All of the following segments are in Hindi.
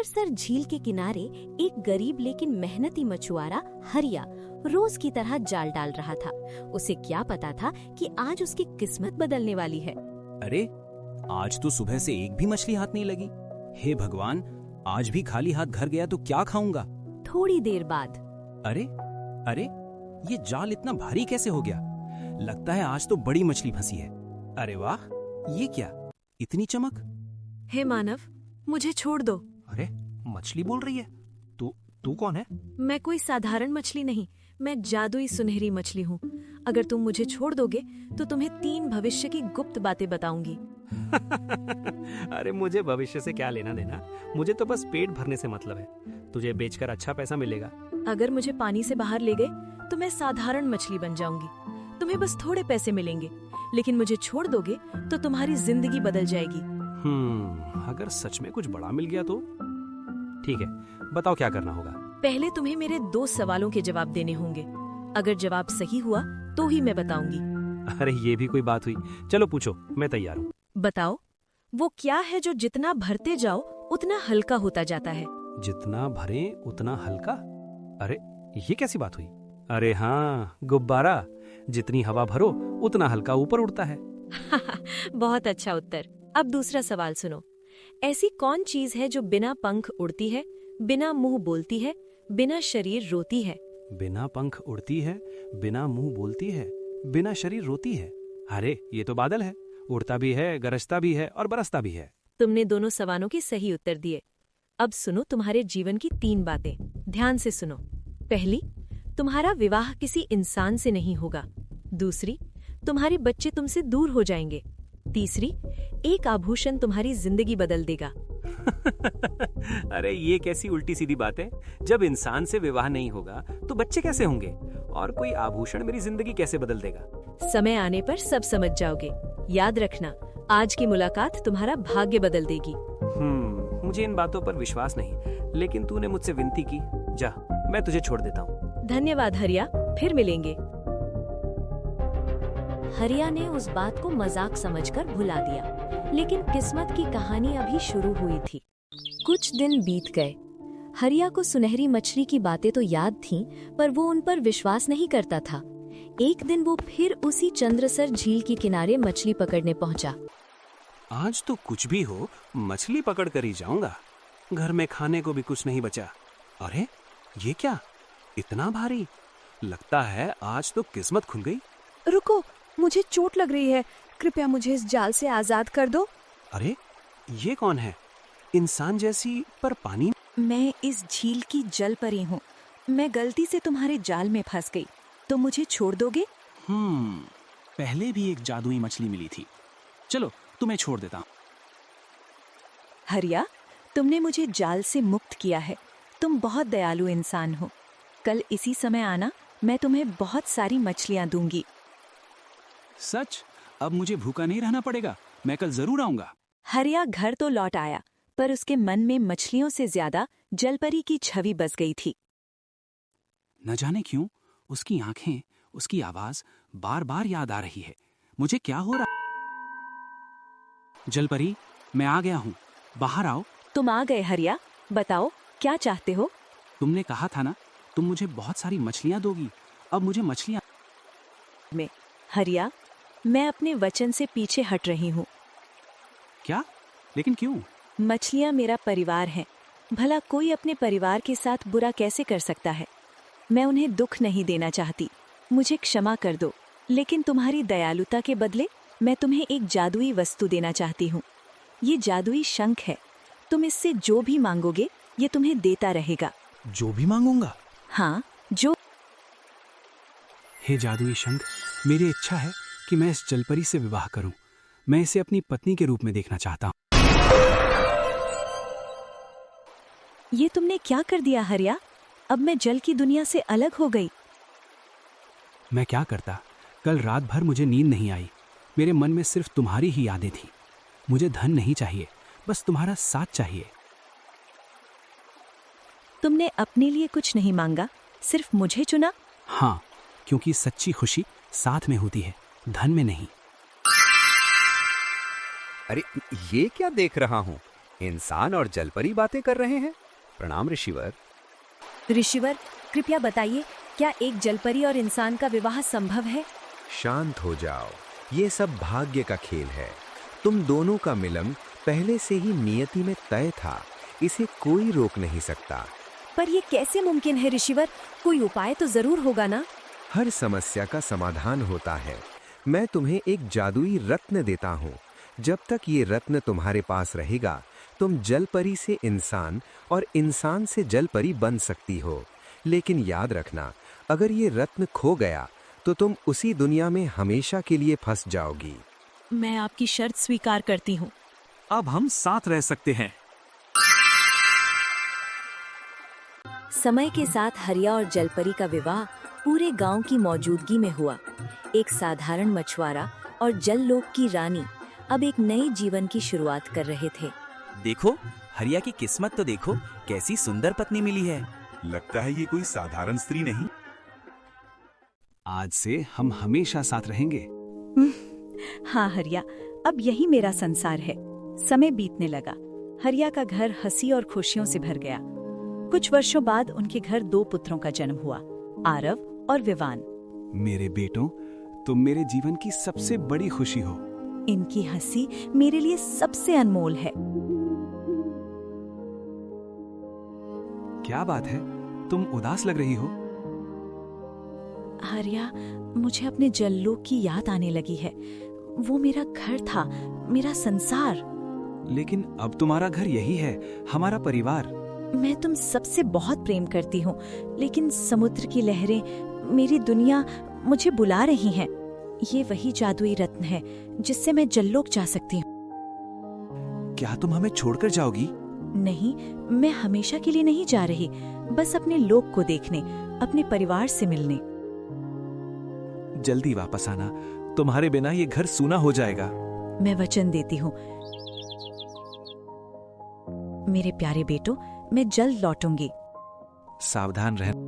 चंद्रसर झील के किनारे एक गरीब लेकिन मेहनती मछुआरा हरिया रोज की तरह जाल डाल रहा था। उसे क्या पता था कि आज उसकी किस्मत बदलने वाली है। अरे आज तो सुबह से एक भी मछली हाथ नहीं लगी। हे भगवान, आज भी खाली हाथ घर गया तो क्या खाऊंगा। थोड़ी देर बाद अरे अरे, ये जाल इतना भारी कैसे हो गया? लगता है आज तो बड़ी मछली फंसी है। अरे वाह, ये क्या, इतनी चमक। हे मानव, मुझे छोड़ दो। अरे मछली बोल रही है। तू कौन है? मैं कोई साधारण मछली नहीं, मैं जादुई सुनहरी मछली हूँ। अगर तुम मुझे छोड़ दोगे तो तुम्हें 3 भविष्य की गुप्त बातें बताऊंगी। अरे मुझे भविष्य से क्या लेना देना, मुझे तो बस पेट भरने से मतलब है। तुझे बेचकर अच्छा पैसा मिलेगा। अगर मुझे पानी से बाहर ले गए तो मैं साधारण मछली बन जाऊंगी। तुम्हें बस थोड़े पैसे मिलेंगे, लेकिन मुझे छोड़ दोगे तो तुम्हारी जिंदगी बदल जाएगी। अगर सच में कुछ बड़ा मिल गया तो ठीक है, बताओ क्या करना होगा। पहले तुम्हें मेरे 2 सवालों के जवाब देने होंगे। अगर जवाब सही हुआ तो ही मैं बताऊंगी। अरे ये भी कोई बात हुई, चलो पूछो, मैं तैयार हूँ। बताओ, वो क्या है जो जितना भरते जाओ उतना हल्का होता जाता है? जितना भरे उतना हल्का? अरे ये कैसी बात हुई? अरे हाँ, गुब्बारा। जितनी हवा भरो उतना हल्का ऊपर उड़ता है। बहुत अच्छा उत्तर। अब दूसरा सवाल सुनो। ऐसी कौन चीज है जो बिना पंख उड़ती है, बिना मुंह बोलती है, बिना शरीर रोती है? बिना पंख उड़ती है, बिना मुंह बोलती है, बिना शरीर रोती है। अरे ये तो बादल है। उड़ता भी है, गरजता भी है और बरसता भी है। तुमने दोनों सवालों के सही उत्तर दिए। अब सुनो तुम्हारे जीवन की 3 बातें। ध्यान से सुनो। पहली, तुम्हारा विवाह किसी इंसान से नहीं होगा। दूसरी, तुम्हारे बच्चे तुमसे दूर हो जाएंगे। तीसरी, एक आभूषण तुम्हारी जिंदगी बदल देगा। अरे ये कैसी उल्टी सीधी बात है? जब इंसान से विवाह नहीं होगा तो बच्चे कैसे होंगे, और कोई आभूषण मेरी जिंदगी कैसे बदल देगा? समय आने पर सब समझ जाओगे। याद रखना, आज की मुलाकात तुम्हारा भाग्य बदल देगी। मुझे इन बातों पर विश्वास नहीं, लेकिन तूने मुझसे विनती की। जा, मैं तुझे छोड़ देता हूँ। धन्यवाद हरिया, फिर मिलेंगे। हरिया ने उस बात को मजाक समझकर भुला दिया, लेकिन किस्मत की कहानी अभी शुरू हुई थी। कुछ दिन बीत गए। हरिया को सुनहरी मछली की बातें तो याद थीं, पर वो उन पर विश्वास नहीं करता था। एक दिन वो फिर उसी चंद्रसर झील के किनारे मछली पकड़ने पहुंचा। आज तो कुछ भी हो, मछली पकड़ कर ही जाऊंगा। घर में खाने को भी कुछ नहीं बचा। अरे ये क्या, इतना भारी? लगता है आज तो किस्मत खुल गई। रुको, मुझे चोट लग रही है, कृपया मुझे इस जाल से आजाद कर दो। अरे ये कौन है? इंसान जैसी पर पानी। मैं इस झील की जल परी हूँ। मैं गलती से तुम्हारे जाल में फंस गई, तो मुझे छोड़ दोगे? पहले भी एक जादुई मछली मिली थी। चलो तुम्हें छोड़ देता हूँ। हरिया, तुमने मुझे जाल से मुक्त किया है। तुम बहुत दयालु इंसान हो। कल इसी समय आना, मैं तुम्हें बहुत सारी मछलियाँ दूंगी। सच? अब मुझे भूखा नहीं रहना पड़ेगा। मैं कल जरूर आऊंगा। हरिया घर तो लौट आया, पर उसके मन में मछलियों से ज्यादा जलपरी की छवि बस गई थी। न जाने क्यों उसकी आंखें, उसकी आवाज बार बार याद आ रही है। मुझे क्या हो रहा? जलपरी, मैं आ गया हूँ, बाहर आओ। तुम आ गए हरिया, बताओ क्या चाहते हो? तुमने कहा था ना, तुम मुझे बहुत सारी मछलियाँ दोगी। अब मुझे मछलियाँ में हरिया, मैं अपने वचन से पीछे हट रही हूँ। क्या? लेकिन क्यों? मछलियाँ मेरा परिवार हैं। भला कोई अपने परिवार के साथ बुरा कैसे कर सकता है? मैं उन्हें दुख नहीं देना चाहती। मुझे क्षमा कर दो, लेकिन तुम्हारी दयालुता के बदले मैं तुम्हें एक जादुई वस्तु देना चाहती हूँ। ये जादुई शंख है। तुम इससे जो भी मांगोगे ये तुम्हें देता रहेगा। जो भी मांगूंगा? हाँ, जो। हे जादुई शंख, मेरी इच्छा है कि मैं इस जलपरी से विवाह करूं। मैं इसे अपनी पत्नी के रूप में देखना चाहता हूं। ये तुमने क्या कर दिया हरिया? अब मैं जल की दुनिया से अलग हो गई। मैं क्या करता? कल रात भर मुझे नींद नहीं आई। मेरे मन में सिर्फ तुम्हारी ही यादें थी। मुझे धन नहीं चाहिए, बस तुम्हारा साथ चाहिए। तुमने अपने लिए कुछ नहीं मांगा, सिर्फ मुझे चुना। हाँ, क्योंकि सच्ची खुशी साथ में होती है, धन में नहीं। अरे ये क्या देख रहा हूँ? इंसान और जलपरी बातें कर रहे हैं। प्रणाम ऋषिवर। ऋषिवर, कृपया बताइए, क्या एक जलपरी और इंसान का विवाह संभव है? शांत हो जाओ, ये सब भाग्य का खेल है। तुम दोनों का मिलन पहले से ही नियति में तय था, इसे कोई रोक नहीं सकता। पर ये कैसे मुमकिन है ऋषिवर? कोई उपाय तो जरूर होगा ना? हर समस्या का समाधान होता है। मैं तुम्हें एक जादुई रत्न देता हूँ। जब तक ये रत्न तुम्हारे पास रहेगा, तुम जलपरी से इंसान और इंसान से जलपरी बन सकती हो। लेकिन याद रखना, अगर ये रत्न खो गया तो तुम उसी दुनिया में हमेशा के लिए फंस जाओगी। मैं आपकी शर्त स्वीकार करती हूँ। अब हम साथ रह सकते हैं। समय के साथ हरिया और जलपरी का विवाह पूरे गांव की मौजूदगी में हुआ। एक साधारण मछुआरा और जललोक की रानी अब एक नए जीवन की शुरुआत कर रहे थे। देखो, हरिया की किस्मत तो देखो, कैसी सुंदर पत्नी मिली है। लगता है ये कोई साधारण स्त्री नहीं। आज से हम हमेशा साथ रहेंगे। हाँ हरिया, अब यही मेरा संसार है। समय बीतने लगा। हरिया का घर हंसी और खुशियों से भर गया। कुछ वर्षों बाद उनके घर 2 पुत्रों का जन्म हुआ, आरव और विवान। मेरे बेटों, तुम मेरे जीवन की सबसे बड़ी खुशी हो। इनकी हंसी मेरे लिए सबसे अनमोल है। क्या बात है, तुम उदास लग रही हो? हरिया, मुझे अपने जललोक की याद आने लगी है। वो मेरा घर था, मेरा संसार। लेकिन अब तुम्हारा घर यही है, हमारा परिवार। मैं तुम सबसे बहुत प्रेम करती हूँ, लेकिन समुद्र की लहरें, मेरी दुनिया मुझे बुला रही हैं। ये वही जादुई रत्न है जिससे मैं जललोक जा सकती हूँ। क्या तुम हमें छोड़कर जाओगी? नहीं, मैं हमेशा के लिए नहीं जा रही, बस अपने लोक को देखने, अपने परिवार से मिलने। जल्दी वापस आना, तुम्हारे बिना ये घर सूना हो जाएगा। मैं वचन देती हूँ। मेरे प्यारे बेटों, मैं जल्द लौटूंगी। सावधान रहना।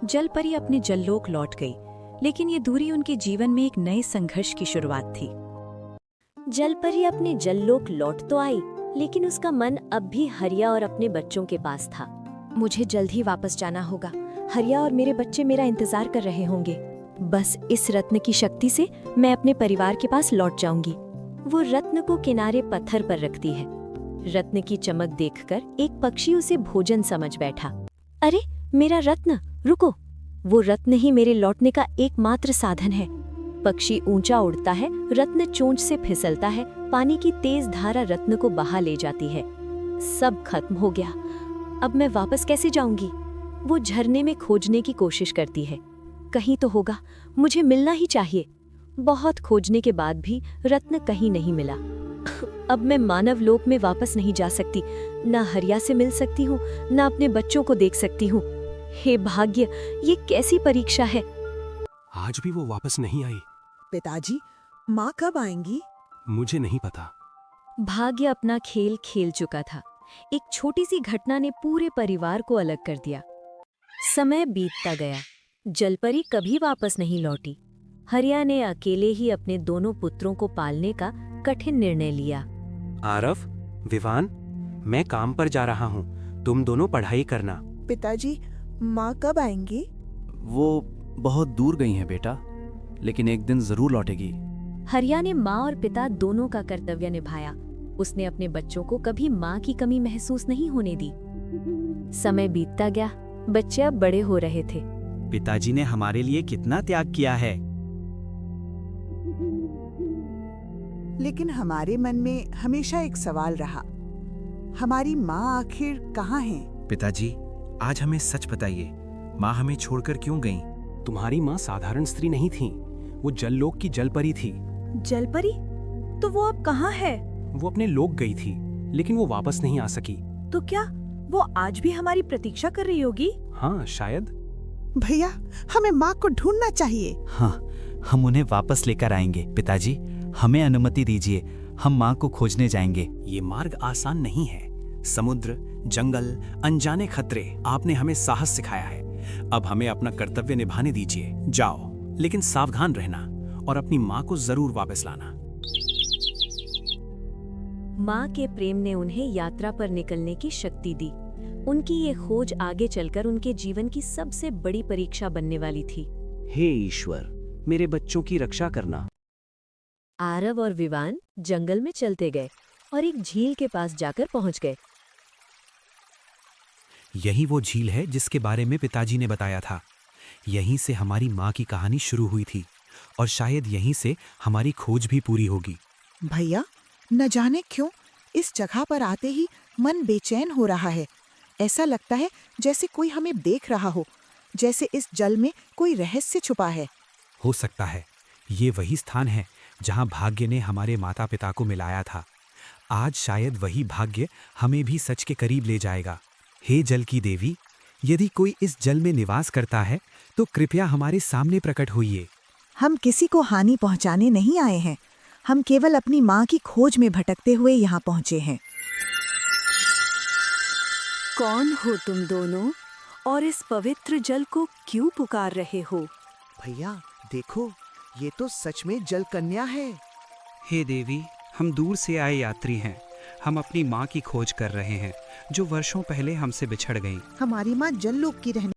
जलपरी अपने जललोक लौट गई, लेकिन ये दूरी उनके जीवन में एक नए संघर्ष की शुरुआत थी। जलपरी अपने जललोक लौट तो आई, लेकिन उसका मन अब भी हरिया और अपने बच्चों के पास था। मुझे जल्द ही वापस जाना होगा। हरिया और मेरे बच्चे मेरा इंतजार कर रहे होंगे। बस इस रत्न की शक्ति से मैं अपने परिवार के पास लौट जाऊंगी। वो रत्न को किनारे पत्थर पर रखती है। रत्न की चमक देखकर एक पक्षी उसे भोजन समझ बैठा। अरे मेरा रत्न, रुको! वो रत्न ही मेरे लौटने का एकमात्र साधन है। पक्षी ऊंचा उड़ता है, रत्न चोंच से फिसलता है, पानी की तेज धारा रत्न को बहा ले जाती है। सब खत्म हो गया। अब मैं वापस कैसे जाऊंगी? वो झरने में खोजने की कोशिश करती है। कहीं तो होगा, मुझे मिलना ही चाहिए। बहुत खोजने के बाद भी रत्न कहीं नहीं मिला। अब मैं मानव लोक में वापस नहीं जा सकती। ना हरिया से मिल सकती हूँ, ना अपने बच्चों को देख सकती हूँ। हे भाग्य, ये कैसी परीक्षा है। आज भी वो वापस नहीं आई। पिताजी, माँ कब आएंगी? मुझे नहीं पता। भाग्य अपना खेल खेल चुका था। एक छोटी सी घटना ने पूरे परिवार को अलग कर दिया। समय बीतता गया। जलपरी कभी वापस नहीं लौटी। हरिया ने अकेले ही अपने दोनों पुत्रों को पालने का कठिन निर्णय लिया। आरव, विवान, मैं काम पर जा रहा हूँ, तुम दोनों पढ़ाई करना। पिताजी, माँ कब आएंगी? वो बहुत दूर गई हैं बेटा, लेकिन एक दिन जरूर लौटेगी। हरिया ने माँ और पिता दोनों का कर्तव्य निभाया। उसने अपने बच्चों को कभी माँ की कमी महसूस नहीं होने दी। समय बीतता गया। बच्चे अब बड़े हो रहे थे। पिताजी ने हमारे लिए कितना त्याग किया है। लेकिन हमारे मन में हमेशा एक सवाल रहा, हमारी माँ आखिर कहाँ है? पिताजी, आज हमें सच बताइए, माँ हमें छोड़कर क्यों गईं? तुम्हारी माँ साधारण स्त्री नहीं थी, वो जललोक की जलपरी थी। जलपरी? तो वो अब कहाँ है? वो अपने लोक गई थी, लेकिन वो वापस नहीं आ सकी। तो क्या वो आज भी हमारी प्रतीक्षा कर रही होगी? हाँ, शायद। भैया, हमें माँ को ढूंढना चाहिए। हाँ, हम उन्हें वापस लेकर आएंगे। पिताजी, हमें अनुमति दीजिए, हम माँ को खोजने जाएंगे। ये मार्ग आसान नहीं है। समुद्र, जंगल, अनजाने खतरे, आपने हमें साहस सिखाया है। अब हमें अपना कर्तव्य निभाने दीजिए। जाओ, लेकिन सावधान रहना और अपनी माँ को जरूर वापस लाना। माँ के प्रेम ने उन्हें यात्रा पर निकलने की शक्ति दी। उनकी ये खोज आगे चलकर उनके जीवन की सबसे बड़ी परीक्षा बनने वाली थी। हे ईश्वर, मेरे बच्चों की रक्षा करना। आरव और विवान जंगल में चलते गए और एक झील के पास जाकर पहुंच गए। यही वो झील है जिसके बारे में पिताजी ने बताया था। यहीं से हमारी माँ की कहानी शुरू हुई थी और शायद यहीं से हमारी खोज भी पूरी होगी। भैया, न जाने क्यों इस जगह पर आते ही मन बेचैन हो रहा है। ऐसा लगता है जैसे कोई हमें देख रहा हो, जैसे इस जल में कोई रहस्य छुपा है। हो सकता है ये वही स्थान है जहाँ भाग्य ने हमारे माता पिता को मिलाया था। आज शायद वही भाग्य हमें भी सच के करीब ले जाएगा। हे जल की देवी, यदि कोई इस जल में निवास करता है तो कृपया हमारे सामने प्रकट होइए। हम किसी को हानि पहुंचाने नहीं आए हैं। हम केवल अपनी माँ की खोज में भटकते हुए यहाँ पहुँचे हैं। कौन हो तुम दोनों और इस पवित्र जल को क्यों पुकार रहे हो? भैया देखो, ये तो सच में जल कन्या है। हे देवी, हम दूर से आए यात्री हैं। हम अपनी माँ की खोज कर रहे हैं जो वर्षों पहले हमसे बिछड़ गई। हमारी माँ जल लोक की रहने